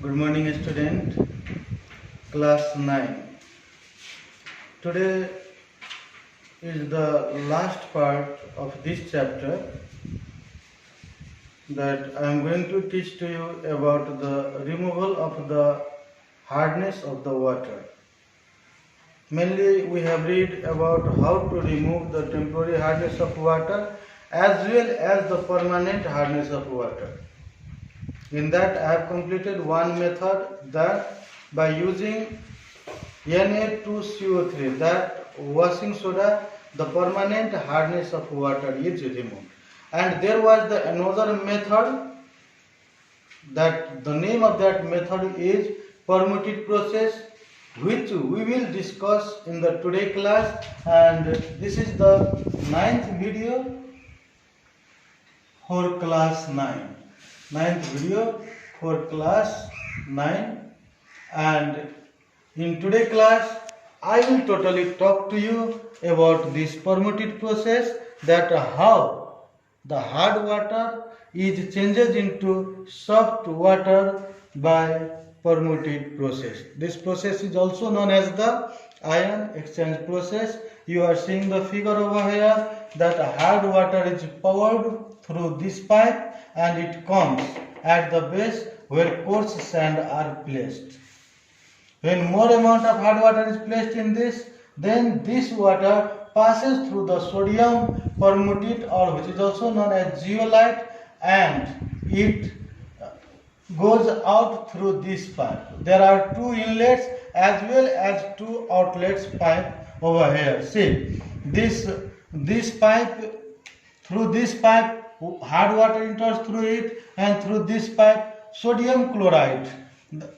Good morning, student. Class 9. Today is the last part of this chapter that I am going to teach to you about the removal of the hardness of the water. Mainly we have read about how to remove the temporary hardness of water as well as the permanent hardness of water. In that I have completed one method that by using Na2CO3, that washing soda, the permanent hardness of water is removed. And there was another method, that the name of that method is permuted process, which we will discuss in the today class. And this is the 9th video for class 9. 9th video for class 9, and in today's class I will totally talk to you about this permuted process, that how the hard water is changed into soft water by permuted process. This process is also known as the ion exchange process. You are seeing the figure over here, that hard water is poured through this pipe and it comes at the base where coarse sand are placed. When more amount of hard water is placed in this, then this water passes through the sodium permutate, or which is also known as zeolite, and it goes out through this pipe. There are two inlets as well as two outlets pipe over here. See, this pipe, through this pipe hard water enters through it, and through this pipe sodium chloride,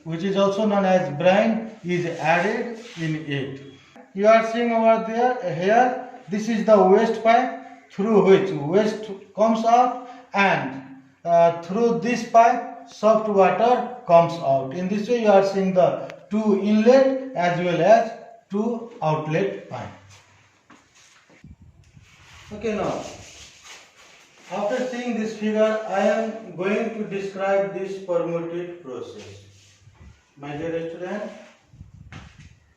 which is also known as brine, is added in it. You are seeing over there, here, this is the waste pipe through which waste comes out, and through this pipe soft water comes out. In this way you are seeing the two inlet as well as two outlet pipe. Okay, now after seeing this figure, I am going to describe this permuted process. My dear student,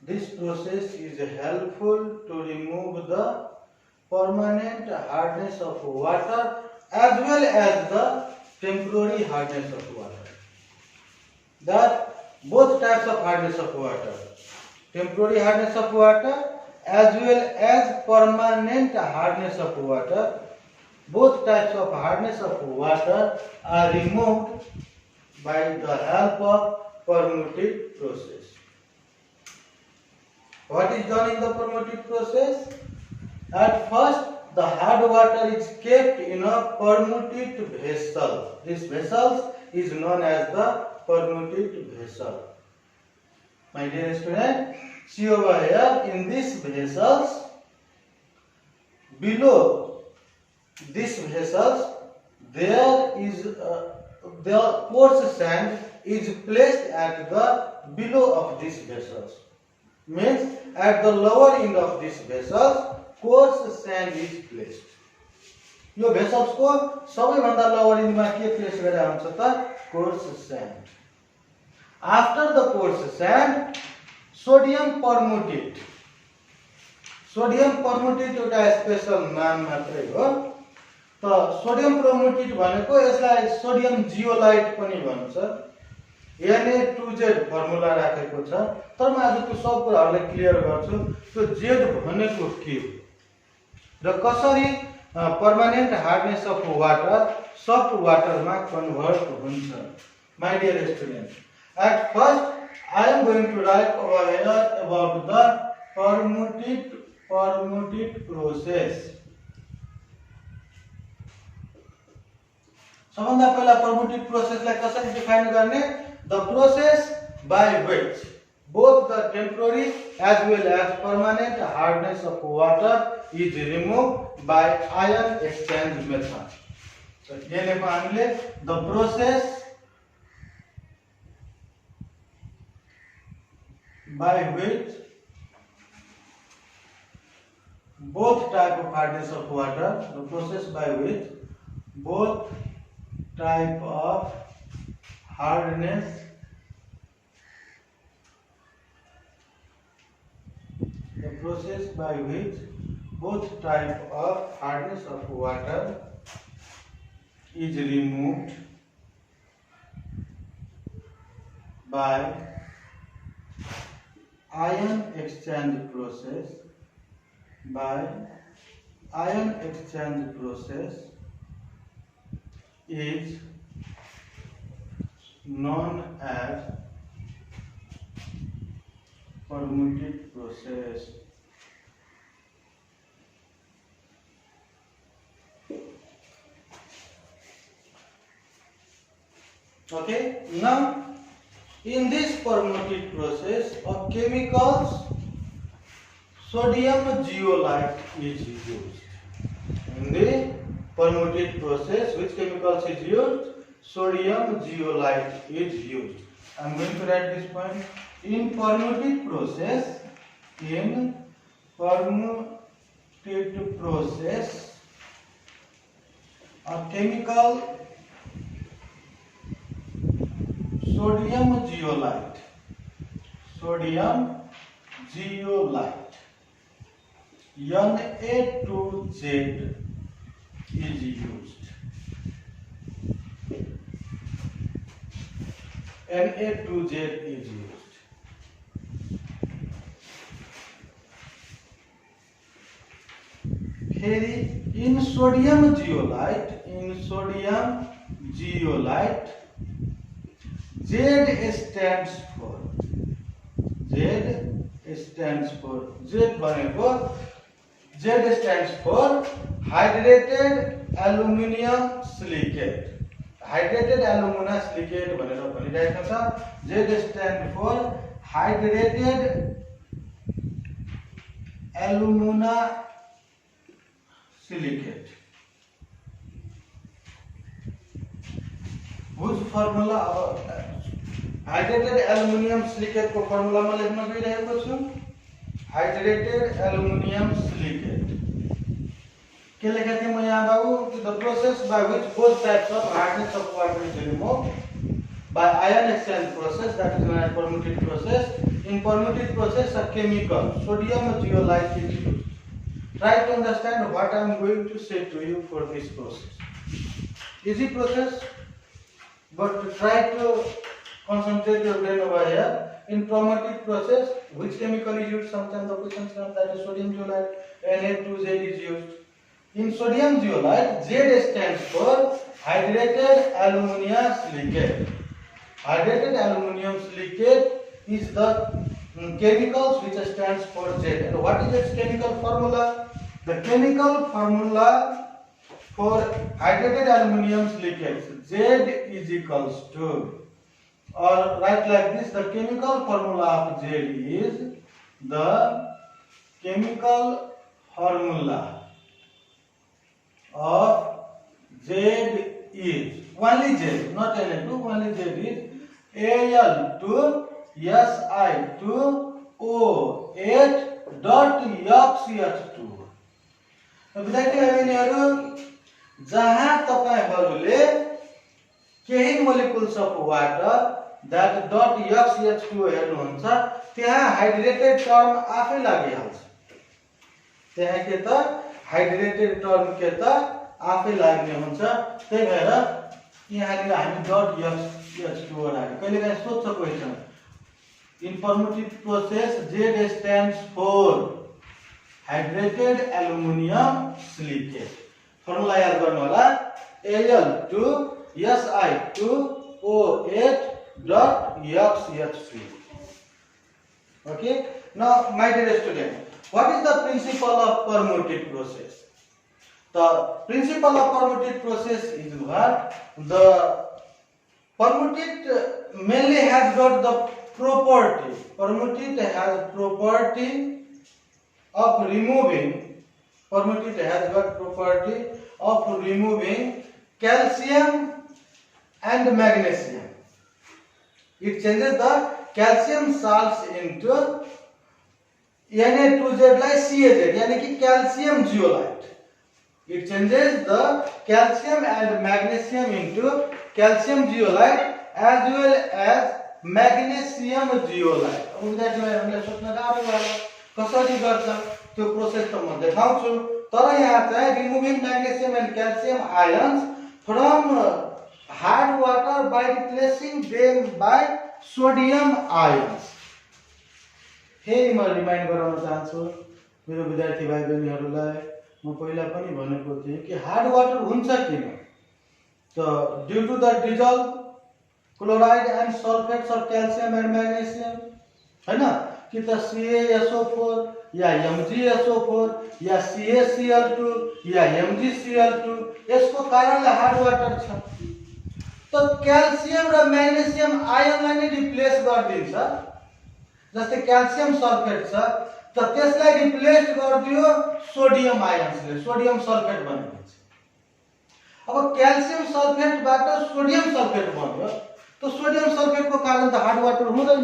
this process is helpful to remove the permanent hardness of water as well as the temporary hardness of water. That both types of hardness of water, temporary hardness of water as well as permanent hardness of water, both types of hardness of water are removed by the help of permuted process. What is done in the permuted process? At first, the hard water is kept in a permuted vessel. This vessel is known as the permuted vessel. My dear student, see over here, in this vessels, below this vessels, there is the coarse sand is placed at the below of this vessels. Means at the lower end of this vessels, coarse sand is placed. Yo vessels को सबैभन्दा lower end मा के place गरेर हुन्छ त coarse sand. After the coarse sand, sodium permutate. Sodium permutate एउटा special नाम मात्रै हो. त सोडियम परमुटेट भनेको यसलाई सोडियम जियोलाइट पनि भन्छ. Na2Z फर्मुला राखेको छ, तर म आज त्यो सब कुराहरुलाई क्लियर गर्छु. त्यो Z भनेको के हो र कसरी permanent hardness of water soft वाटरमा कन्भर्ट हुन्छ. My dear student, at first I am going to write over here about the permuted process. सबभन्दा पहिला permuted process लाई कसरी डिफाइन गर्ने? The process by which both the temporary as well as permanent hardness of water is removed by ion exchange method. So here लेखौं हामीले the process by which both type of hardness of water, the process by which both type of hardness process by which both type of hardness of water is removed by ion exchange process is known as permuted process. Okay, now in this permuted process of chemicals, sodium zeolite is used. In the permuted process, which chemicals is used? Sodium zeolite is used. I am going to write this point. In permuted process, a chemical sodium zeolite Na2Z is used. Na2Z is used. In sodium zeolite, Z stands for hydrated aluminum silicate. Hydrated aluminum silicate भनेर भनिरहेको छ. Z stands for hydrated alumina silicate. whose formula hydrated aluminum silicate को formula में लेख्न गइरहेको छु. hydrated aluminum silicate के लेखेको थिएँ म यहाँ बाबु? the process by which both types of hardness of water is removed by ion exchange process, that is known as permuted process. In permuted process, a chemical sodium zeolite is used. Try to understand what I am going to say to you for this process. Easy process, but try to concentrate your brain over here. In permuted process, which chemical is used? Sometimes the question comes that is sodium zeolite, Na2Z is used. In sodium zeolite, Z stands for hydrated aluminum silicate. Hydrated aluminum silicate is the chemicals which stands for Z. And what is its chemical formula? The chemical formula for hydrated aluminum silicate, Z is equals to, or write like this, the chemical formula of Z is, the chemical formula of Z is, only Z, not Na2, only Z is Al2Si2O8.XH2. विद्यार्थीहरू, जहाँ तपाईहरुले केही molecules of water that .XH2 हेर्नुहुन्छ, त्यहाँ hydrated term आफै लागिहाल्छ. त्यहाँ के त हाइड्रेटेड टर्म के त आफै लाग्ने हुन्छ. त्यही भएर यहाँनिर हामी .XH2 राख्यो. कहिलेकाहीँ सोध्छ question, in permuted process Z stands for hydrated aluminum silicate. Formula याद गर्नु होला, Al2Si2O8.XH3. Okay, now my dear student, what is the principle of permuted process? The principle of permuted process is what? The permuted mainly has got the property. Permuted has property of removing. Permuted has got property of removing calcium and magnesium. It changes the calcium salts into Na2Z like CaZ, यानी कि calcium zeolite. It changes the calcium and magnesium into calcium zeolite as well as magnesium zeolite. अब विद्यार्थीहरुले सोच्न गाह्रो भयो, कसरी गर्छ त्यो process त म देखाउँछु। तर यहाँ चाहिँ removing magnesium end calcium ions from hard water by replacing them by sodium ions. फेरि म रिमाइन्ड गराउन चाहन्छु मेरो विद्यार्थी भाइ बहिनीहरूलाई, म पहिला पनि भनेको थिएँ कि हार्ड वाटर हुन्छ किन, त due to the dissolved chloride and sulphates of calcium and magnesium, हैन, कि त CaSO4 या MgSO4 या CaCl2 या MgCl2, यसको कारणले हार्ड वाटर छ। त क्याल्सियम र म्याग्नेसियम आयनलाई नै रिप्लेस गरिदिन्छ। जस्तै क्याल्सियम सल्फेट छ त त्यसलाई रिप्लेस गरिदियो सोडियम आयन्सले, सोडियम सल्फेट बनिन्छ। अब क्याल्सियम सल्फेटबाट सोडियम सल्फेट बन्यो, त सोडियम सल्फेटको कारण त हार्ड वाटर हुँदैन,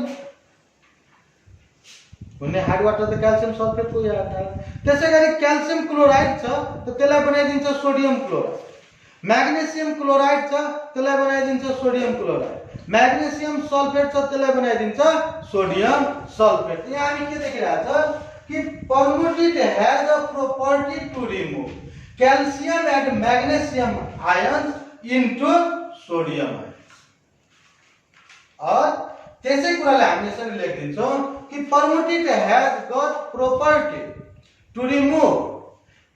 हुने हार्ड वाटर त क्याल्सियम सल्फेटको आधार। त्यसैगरी क्याल्सियम क्लोराइड छ त त्यसलाई बनाइदिन्छ सोडियम क्लोराइड, म्याग्नेसियम क्लोराइड छ त्यसलाई बनाइदिन्छ सोडियम क्लोराइड, म्याग्नेसियम सल्फेट छ त्यसलाई बनाइदिन्छ सोडियम सल्फेट। यहाँ हामी के देखिरहेछ कि permutit has a property to remove calcium and magnesium ions into sodium ions. और त्यसै कुरालाई हामी यसरी लेखिदिन्छौँ कि permutit has got property to remove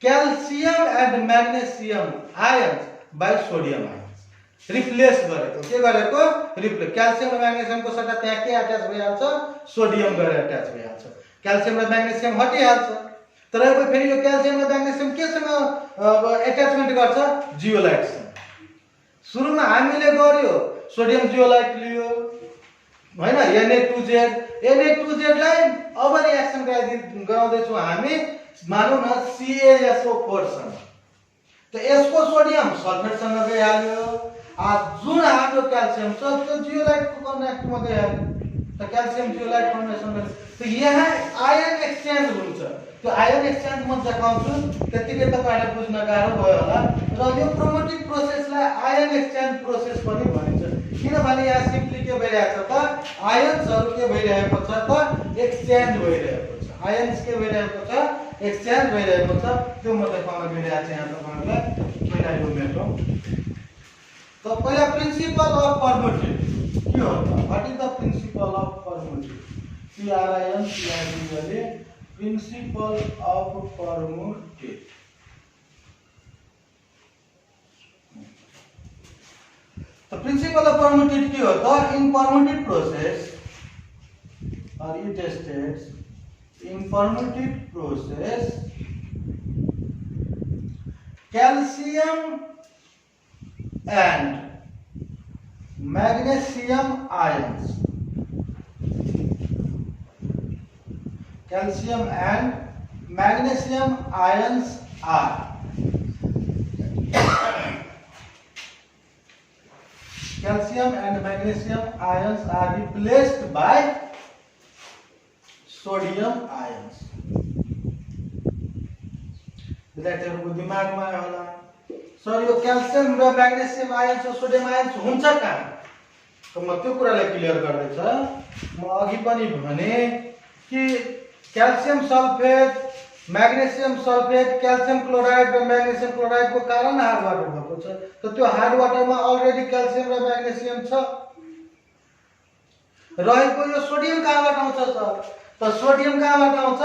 calcium and magnesium ions by sodium ions. Replace गरेको, के गरेको, रिप्लेस। क्याल्सियम र म्याग्नेसियमको सट्टा त्यहाँ के अट्याच भइहाल्छ, सोडियम गएर अट्याच भइहाल्छ, क्याल्सियम र म्याग्नेसियम हटिहाल्छ। तर अब फेरि यो क्याल्सियम र म्याग्नेसियम केसँग एट्याचमेन्ट गर्छ, जियोलाइटसँग। सुरुमा हामीले गर्यो सोडियम जियोलाइट लियो, हैन, Na2Z लाई अब रिएक्सन गराउँदैछौँ हामी, मानौँ न CaSO4 सँग, त यसको सोडियम सल्फेटसँग गइहाल्यो। जुन हाम्रो क्याल्सियम छ त्यो जियोलाइटको कन्ट्याक्टमा गइहाल्यो, त क्याल्सियम जियोलाइट फर्मेसन गर्छ। त यहाँ आयन एक्सचेन्ज हुन्छ, त्यो आयन एक्सचेन्ज म देखाउँछु, त्यतिकै तपाईहरुलाई बुझ्न गाह्रो भयो होला। र यो प्रोमोटिभ प्रोसेसलाई आयन एक्सचेन्ज प्रोसेस पनि भनिन्छ, किनभने यहाँ सिम्पली के भइरहेको छ त आयन्सहरु के भइरहेको छ त एक्सचेन्ज भइरहेको छ, आयन्स के भइरहेको छ, एक्सचेन्ज भइरहेको छ। त्यो म देखाउन गइरहेको छु यहाँ तपाईहरुलाई। पहिला यो मेट्रो त पहिला प्रिन्सिपल अफ परमुटिभ के हो त, what is the principle of permutit, PRINCIPLE, principle of permutit. The principle of permutation क्या होता है? In permutive process, or it states, in permutive process, calcium and magnesium ions, calcium and magnesium ions are calcium and magnesium ions are replaced by sodium ions। विद्यार्थीहरुको दिमागमा आयो होला, sir यो calcium र magnesium ions र sodium ions हुन्छ कहाँ, त म त्यो कुरालाई क्लियर गर्दैछ। म अघि पनि भने कि calcium sulphate, magnesium sulphate, calcium chloride र म्याग्नेसियम क्लोराइड को कारण हार्ड वाटर भएको छ। त त्यो हार्ड वाटरमा अलरेडी क्याल्सियम र म्याग्नेसियम छ। रहेको यो सोडियम कहाँबाट आउँछ सर, त सोडियम कहाँबाट आउँछ,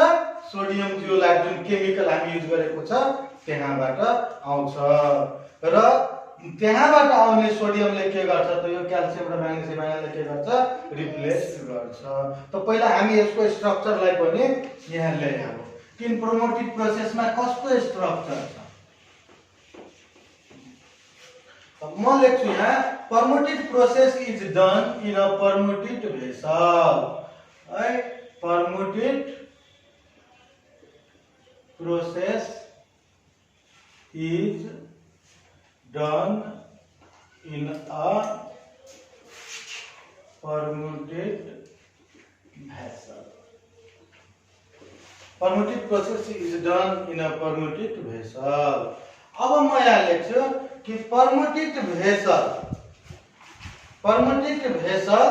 सोडियम जियोलाइट जुन केमिकल हामी युज गरेको छ त्यहाँबाट आउँछ। र त्यहाँबाट आउने सोडियमले के गर्छ त यो क्याल्सियम र म्याग्नेसियम आयनले के गर्छ, रिप्लेस गर्छ। त पहिला हामी यसको स्ट्रक्चरलाई पनि यहाँ ल्याइहालौँ। इन प्रोमोटिभ प्रोसेसमा कस्तो स्ट्रक्चर छ म लेख्छु यहाँ, permutit process is done in a permutit vessel, है, permutit process is done in a permutit vessel. Permutive process is done in a permutive vessel। अब म यहाँ लेख्छु कि permutive vessel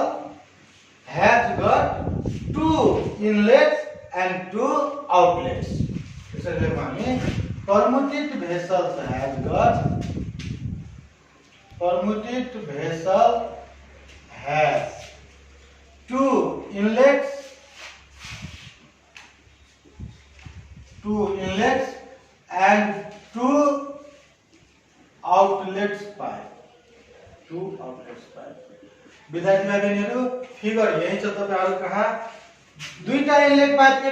has got two inlets and two outlets. यसरी लेखौँ हामी permuted vessels has got permuted vessel has two inlets and two outlets pipe. Two outlets pipe. विद्यार्थी भाइ बहिनीहरु figure यही छ तपाईहरु कहाँ दुईटा इनलेट पाइप के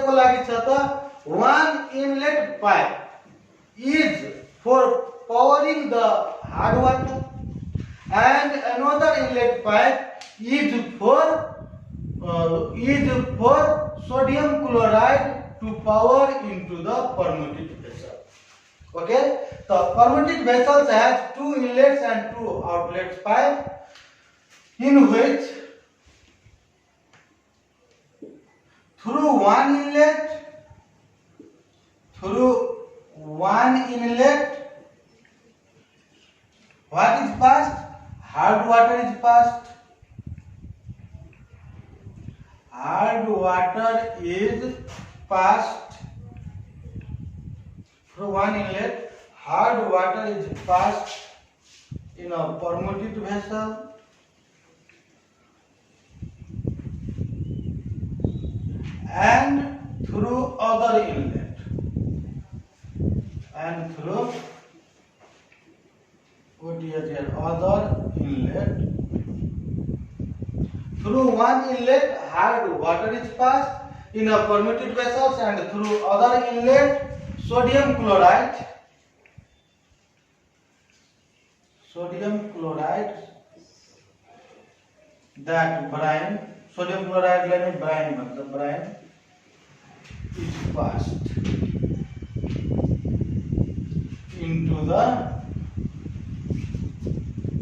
को लागि छ त one inlet pipe is for powering the hard water and another inlet pipe is for sodium chloride to power into the permuted vessel. Okay, the permuted vessels has two inlets and two outlets pipe in which through one inlet what is passed? Hard water is passed. Hard water is passed through one inlet. Hard water is passed in a permuted vessel and through other inlet and through other inlet. Through one inlet hard water is passed in a permuted vessels and through other inlet sodium chloride that brine sodium chloride लेने brine मतलब brine is passed into the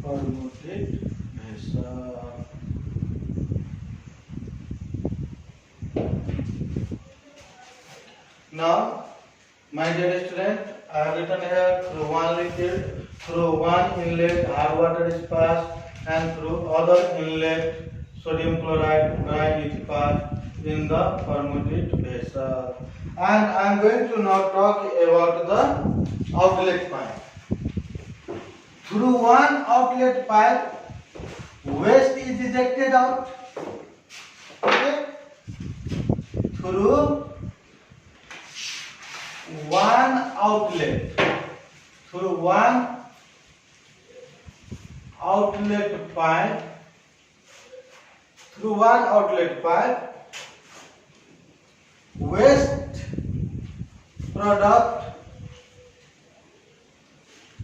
permuted vessel. Now, my dear student, I have written here through one inlet hard water is passed and through other inlet sodium chloride brine is passed in the permuted vessel. And I am going to now talk about the outlet pipe. Through one outlet pipe, waste is ejected out. Okay? Through one outlet pipe, waste product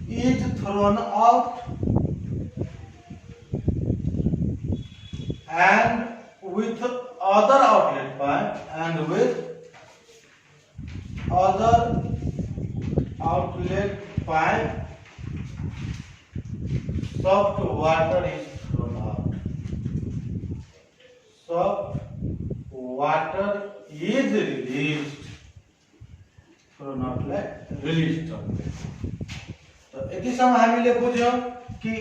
is thrown out and with other outlet pipe soft water is thrown out. Soft water is released. Thrown out like released. तो यतिसम्म हामीले बुझ्यौं कि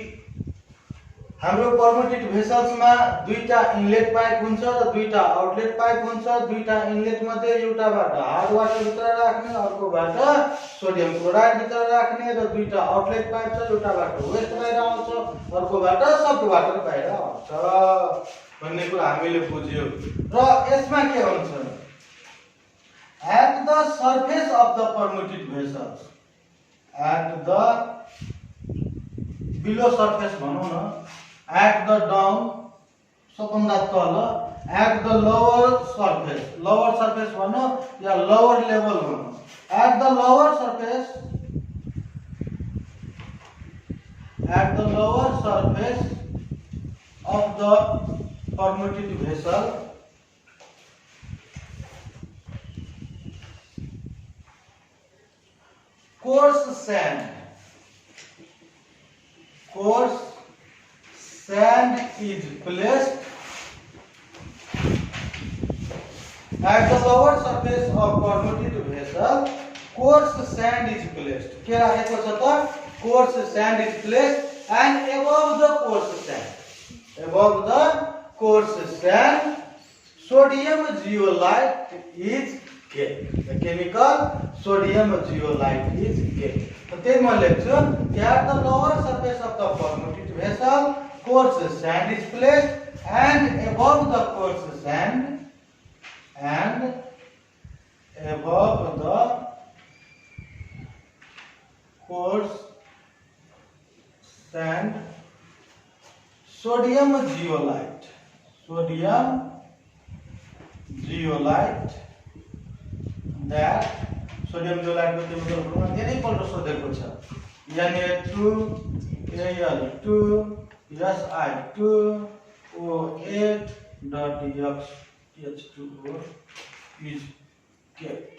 हाम्रो permuted vessels मा दुईटा inlet pipe हुन्छ र दुईटा outlet pipe हुन्छ। दुईटा इनलेट मध्ये एउटाबाट हार्ड वाटर भित्र राख्ने अर्कोबाट सोडियम क्लोराइड भित्र राख्ने र दुईटा आउटलेट पाइप छ एउटाबाट वेस्ट बाहिर आउँछ अर्कोबाट सफ्ट वाटर बाहिर आउँछ भन्ने कुरा हामीले बुझ्यौं। र यसमा के हुन्छ at the surface of the permuted vessels at the below surface भनौं न at the down सबभन्दा तल at the lower surface भनौं या lower level भनौं at the lower surface of the permuted vessel coarse sand is placed at the lower surface of permuted vessel. Coarse sand is placed. के राखेको छ त coarse sand is placed and above the coarse sand sodium zeolite is kept. The chemical sodium zeolite is kept. So then one lecture, at the lower surface of the permuted vessel, coarse sand is placed, and above the coarse sand, sodium zeolite that sodium zeolite को chemical formula धेरै पल्ट सोधेको छ Na2Al2SI2O8.H2O is kept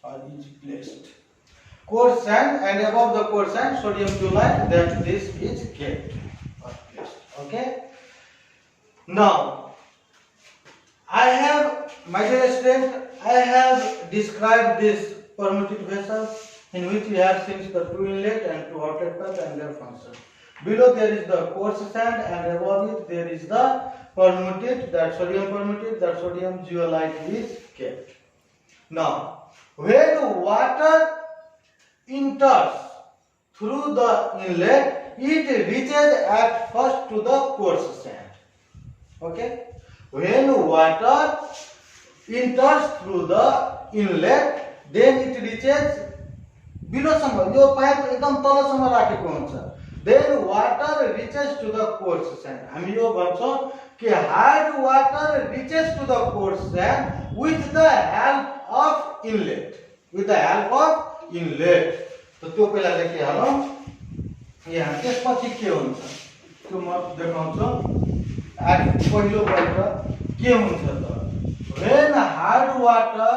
or is placed. Coarse sand, and above the coarse sand sodium zeolite, that this is kept or placed. Okay. Now I have, my dear student, I have described this permuted vessel in which we have since the two inlet and two outlet pipe and their function. Below there is the coarse sand, and above it there is the permuted, that sodium zeolite is kept. Now, when water enters through the inlet, it reaches at first to the coarse sand. Okay. When water enters through the inlet, then it reaches below सम्म, यो pipe एकदम तलसम्म राखेको हुन्छ. Then water reaches to the coarse sand. हामी यो भन्छौं कि hard water reaches to the coarse sand with the help of inlet. With the help of inlet. तो त्यो पहिला लेखिहालौं. यहाँ त्यसपछि के हुन्छ त्यो म देखाउँछु. पहिलो पल्ट के हुन्छ त, when hard water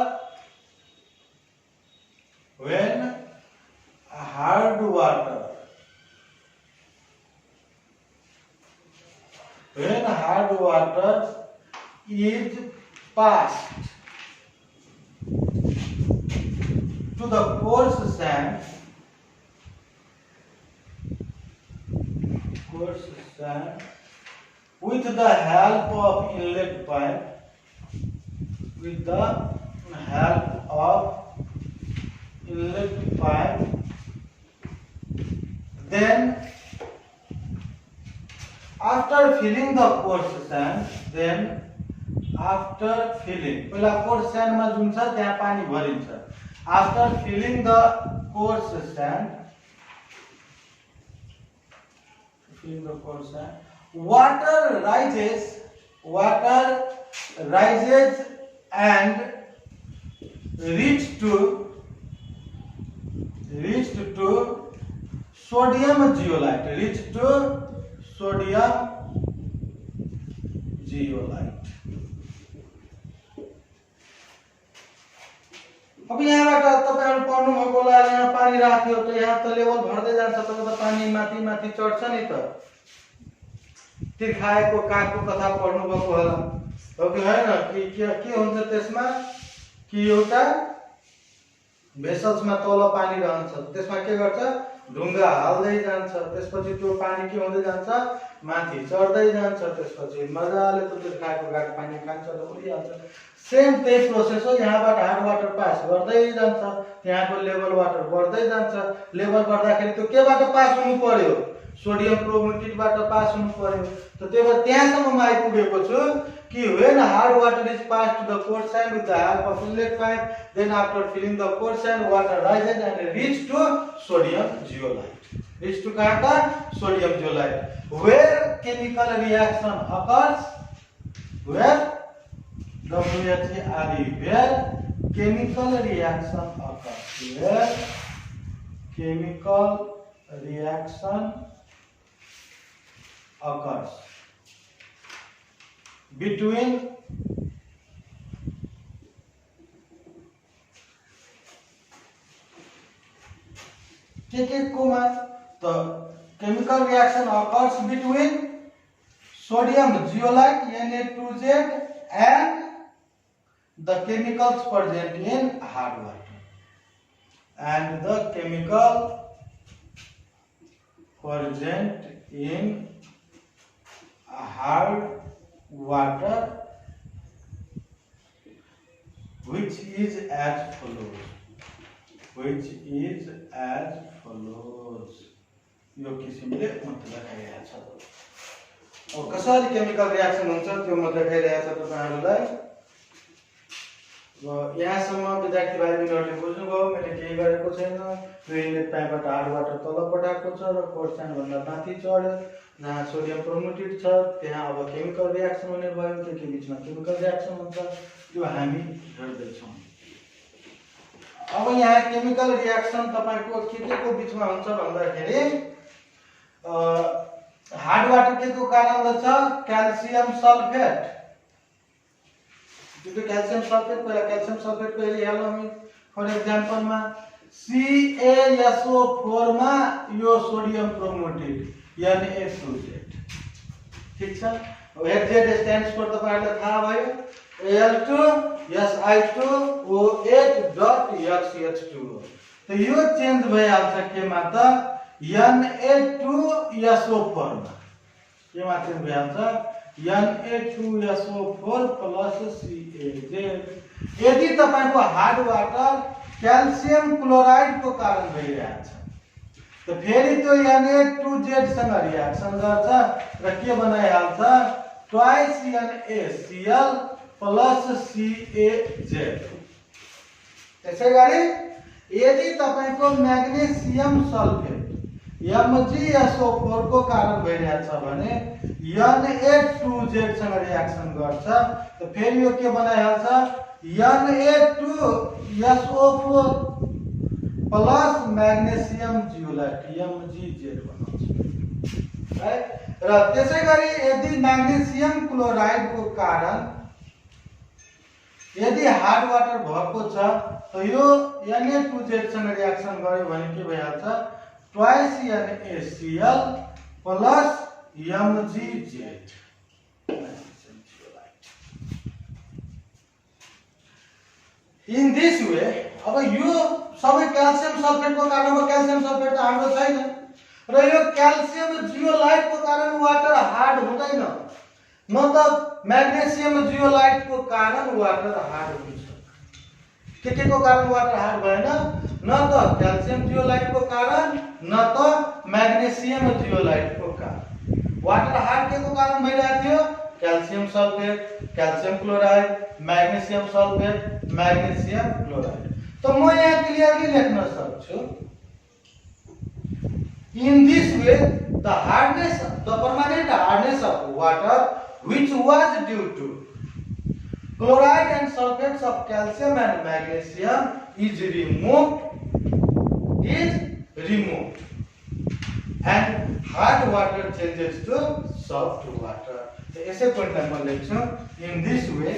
is passed to the coarse sand with the help of inlet pipe, then after filling the coarse sand, पहिला coarse sand मा जुन छ त्यहाँ पानी भरिन्छ. After filling the coarse sand, water rises and reach to sodium zeolite. अब यहाँबाट तपाईहरु पढ्नु भएको होला, यहाँ पानी राख्यो त यहाँ त लेभल बढ्दै जान्छ, तब त पानी माथि चढ्छ नि त. तिर्खाएको कागको कथा पढ्नु भएको होला, हो कि हैन? के हुन्छ त्यसमा कि एउटा भेसल्समा तल पानी रहन्छ, त्यसमा के गर्छ, ढुङ्गा हाल्दै जान्छ, त्यसपछि त्यो पानी के हुँदै जान्छ, माथि चढ्दै जान्छ, त्यसपछि मजाले त्यो तिर्खाएको काग पानी खान्छ र उडिहाल्छ. सेम त्यही प्रोसेस हो. यहाँबाट हार्ड वाटर पास गर्दै जान्छ, त्यहाँको लेभल वाटर बढ्दै जान्छ. लेभल बढ्दाखेरि त्यो केबाट पास हुनु पर्यो, सोडियम क्रोमेटेडबाट पास हुनु पर्यो. त त्यो भएर त्यहाँसम्म म आइपुगेको छु कि when hard water is passed to the coarse sand with the help of inlet pipe, then after filling the coarse sand, water rises and reach to sodium zeolite. Reach to कहाँ का sodium zeolite, where chemical reaction occurs, where chemical reaction occurs between the chemical reaction occurs between sodium zeolite Na2Z and the chemicals present in hard water, and the chemical present in hard water which is as follows. Which is as follows. यो किसिमले म देखाइरहेको छ। अब कसरी chemical reaction हुन्छ त्यो म देखाइरहेको छु तपाईहरुलाई। अब यहाँसम्म विद्यार्थी भाइ बहिनीहरुले बुझ्नुभयो, मैले केही गरेको छैन। यो इनलेट पाइपबाट हार्ड वाटर तल पठाएको छ र कोर्स च्यानल भन्दा माथि चढ्यो। जहाँ सोडियम ब्रोमोटेड छ त्यहाँ अब केमिकल रियाक्सन हुने भयो। त्यो के बीचमा केमिकल रियाक्सन हुन्छ त्यो हामी हेर्दै छौं। अब यहाँ केमिकल रियाक्सन तपाईको के को बीचमा हुन्छ भन्दाखेरि हार्ड वाटर के को कारणले छ? Calcium sulphate. त्यो क्याल्सियम सल्फेट पहिला क्याल्सियम सल्फेट को हेरि हालौं हामी। फर एक्जाम्पल मा CaSO4 मा यो सोडियम ब्रोमोटेड Na2Z। ठीक छ। अब HZ स्ट्यान्ड्स फर तपाईहरुलाई थाहा भयो Al2Si2O8.HH2। त यो चेन्ज भइहाल्छ केमा त Na2SO4 मा। केमा चेन्ज भइहाल्छ Na2SO4 प्लस CaZ। यदि तपाईको हार्ड वाटर क्याल्सियम क्लोराइड को कारण भइरहेछ त फेरि त्यो Na2Z सँग रियाक्सन गर्छ र के बनाइहाल्छ ट्वाइस NaCl प्लस CaZ। त्यसैगरी यदि तपाईको म्याग्नेशियम सल्फेट MgSO4 को कारण भइरहेछ भने Na2Z सँग रियाक्सन गर्छ त फेरि यो के बनाइहाल्छ Na2SO4 plus magnesium zeolite MgZ बनाउँछ। राइट। र त्यसैगरी यदि म्याग्नेशियम क्लोराइड को कारण यदि हार्ड वाटर भएको छ त यो Na2Z सँग रियाक्सन गर्यो भने के भइहाल्छ twice NaCl plus MgZ। In this way अब यो सबै क्याल्सियम सल्फेट को कारण हो। क्याल्सियम सल्फेट त हाम्रो छैन र यो क्याल्सियम जियोलाइट को कारण वाटर हार्ड हुँदैन, न त म्याग्नेशियम जियोलाइट को कारण वाटर हार्ड हुन्छ। के को कारण वाटर हार्ड भएन? न त क्याल्सियम जियोलाइट को कारण न त म्याग्नेशियम जियोलाइट को कारण। वाटर हार्ड के को कारण भइरहेको थियो? Calcium sulphate, calcium chloride, magnesium sulphate, magnesium chloride. तो म यहाँ क्लियरली लेख्न सक्छु in this way the permanent hardness of water which was due to chloride and sulfates of calcium and magnesium is removed and hard water changes to soft water। तो ऐसे point मैं लेख्छु in this way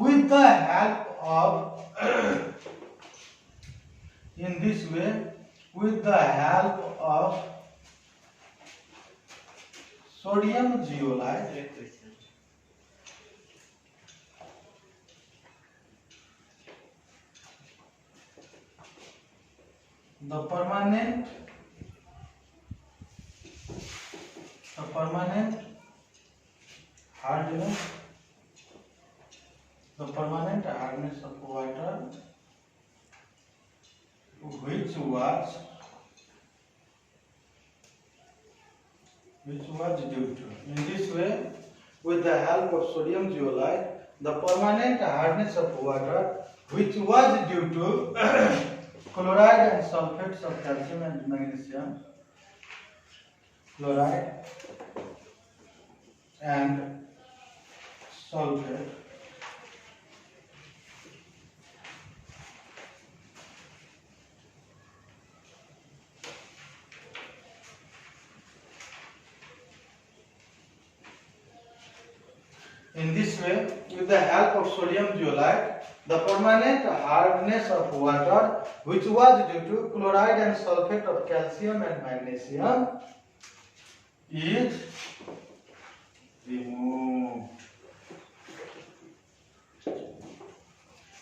with the help of sodium zeolite the permanent hardness of water which was due to, in this way with the help of sodium zeolite the permanent hardness of water which was due to chloride and sulfates of calcium and magnesium, chloride and sulfate in this way with the help of sodium zeolite the permanent hardness of water which was due to chloride and sulfate of calcium and magnesium is removed।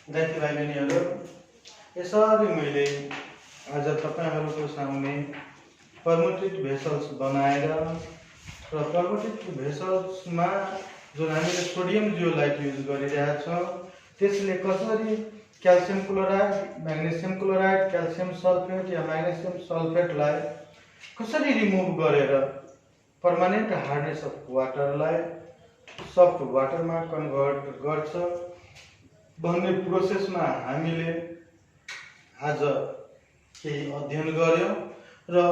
विद्यार्थी भाइ बहिनीहरु यसरी मैले आज तपाईहरुको सामने परमोटेड vessels बनाएर र परमोटेड भेसल्समा जुन हामीले sodium zeolite use गरिरहेका छौँ त्यसले कसरी calcium chloride, magnesium chloride, calcium sulphate या म्याग्नेसियम सल्फेटलाई कसरी रिमुभ गरेर पर्मानेन्ट हार्डनेस अफ वाटरलाई सफ्ट वाटरमा कन्भर्ट गर्छ भन्ने प्रोसेसमा हामीले आज केही अध्ययन गर्यौँ र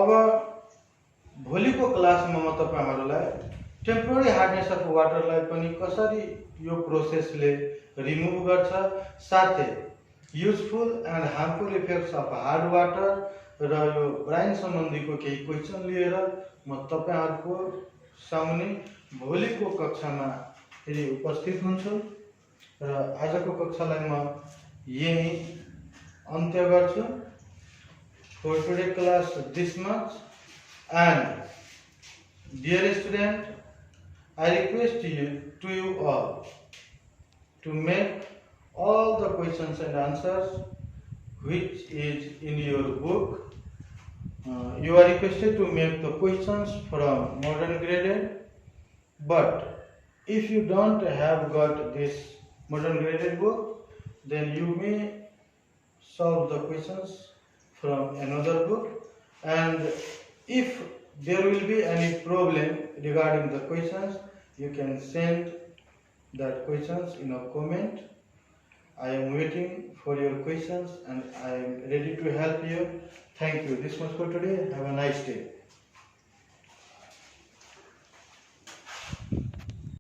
अब भोलिको क्लासमा म तपाईहरुलाई टेम्पोररी हार्डनेस अफ वाटरलाई पनि कसरी यो प्रोसेसले रिमुभ गर्छ, साथै useful and harmful effects of hard water र यो ब्राइन सम्बन्धीको केही क्वेसन लिएर म तपाईहरुको सामने भोलिको कक्षामा फेरि उपस्थित हुन्छु र आजको कक्षालाई म यही अन्त्य गर्छु। For today class this much, and dear student, I request you all to make all the questions and answers which is in your book. You are requested to make the questions from modern graded, but if you don't have got this modern graded book, then you may solve the questions from another book, and if there will be any problem regarding the questions, you can send that questions in a comment. I am waiting for your questions and I am ready to help you. Thank you. This much for today. Have a nice day.